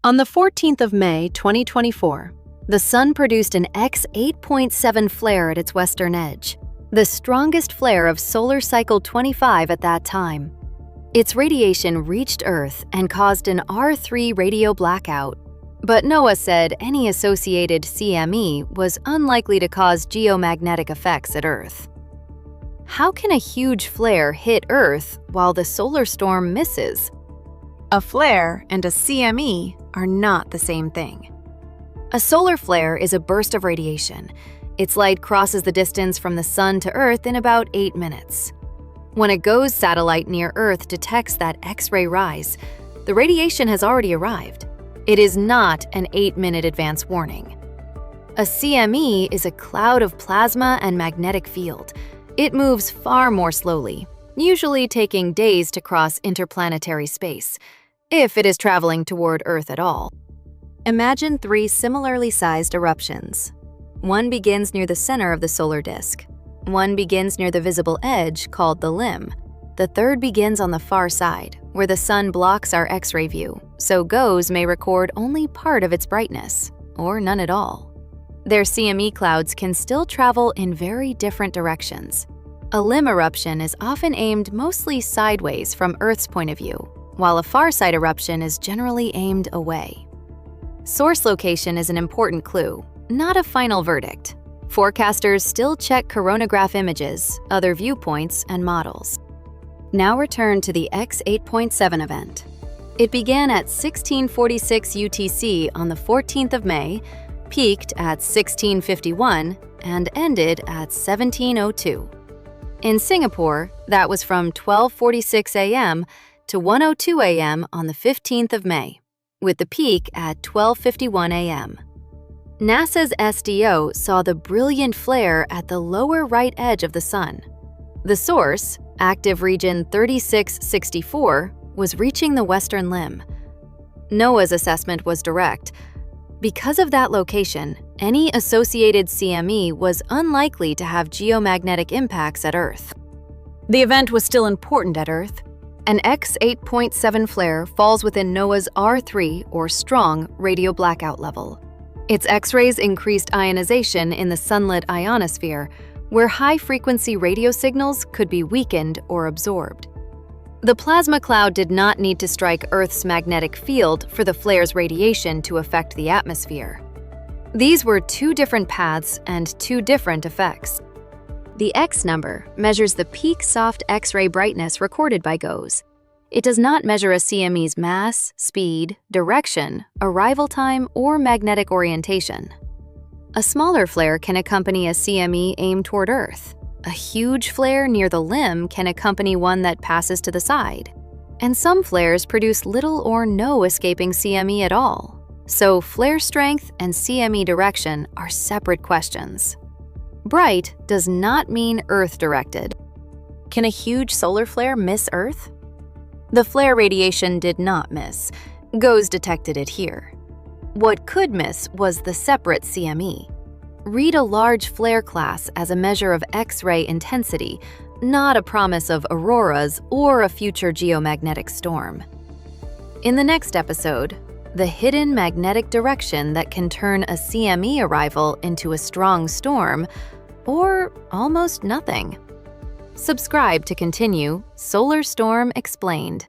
On the 14th of May, 2024, the Sun produced an X8.7 flare at its western edge, the strongest flare of solar cycle 25 at that time. Its radiation reached Earth and caused an R3 radio blackout, but NOAA said any associated CME was unlikely to cause geomagnetic effects at Earth. How can a huge flare hit Earth while the solar storm misses? A flare and a CME are not the same thing. A solar flare is a burst of radiation. Its light crosses the distance from the Sun to Earth in about 8 minutes. When a GOES satellite near Earth detects that X-ray rise, the radiation has already arrived. It is not an 8-minute advance warning. A CME is a cloud of plasma and magnetic field. It moves far more slowly, usually taking days to cross interplanetary space, if it is traveling toward Earth at all. Imagine 3 similarly sized eruptions. One begins near the center of the solar disk. One begins near the visible edge, called the limb. The third begins on the far side, where the Sun blocks our X-ray view, so GOES may record only part of its brightness, or none at all. Their CME clouds can still travel in very different directions. A limb eruption is often aimed mostly sideways from Earth's point of view, while a far-side eruption is generally aimed away. Source location is an important clue, not a final verdict. Forecasters still check coronagraph images, other viewpoints, and models. Now return to the X8.7 event. It began at 1646 UTC on the 14th of May, peaked at 1651, and ended at 1702. In Singapore, that was from 12:46 a.m. to 1:02 a.m. on the 15th of May, with the peak at 12:51 a.m. NASA's SDO saw the brilliant flare at the lower right edge of the Sun. The source, active region 3664, was reaching the western limb. NOAA's assessment was direct. Because of that location, any associated CME was unlikely to have geomagnetic impacts at Earth. The event was still important at Earth. An X8.7 flare falls within NOAA's R3, or strong, radio blackout level. Its X-rays increased ionization in the sunlit ionosphere, where high-frequency radio signals could be weakened or absorbed. The plasma cloud did not need to strike Earth's magnetic field for the flare's radiation to affect the atmosphere. These were 2 different paths and 2 different effects. The X number measures the peak soft X-ray brightness recorded by GOES. It does not measure a CME's mass, speed, direction, arrival time, or magnetic orientation. A smaller flare can accompany a CME aimed toward Earth. A huge flare near the limb can accompany one that passes to the side. And some flares produce little or no escaping CME at all. So flare strength and CME direction are separate questions. Bright does not mean Earth-directed. Can a huge solar flare miss Earth? The flare radiation did not miss. GOES detected it here. What could miss was the separate CME. Read a large flare class as a measure of X-ray intensity, not a promise of auroras or a future geomagnetic storm. In the next episode, the hidden magnetic direction that can turn a CME arrival into a strong storm, or almost nothing. Subscribe to continue Solar Storm Explained.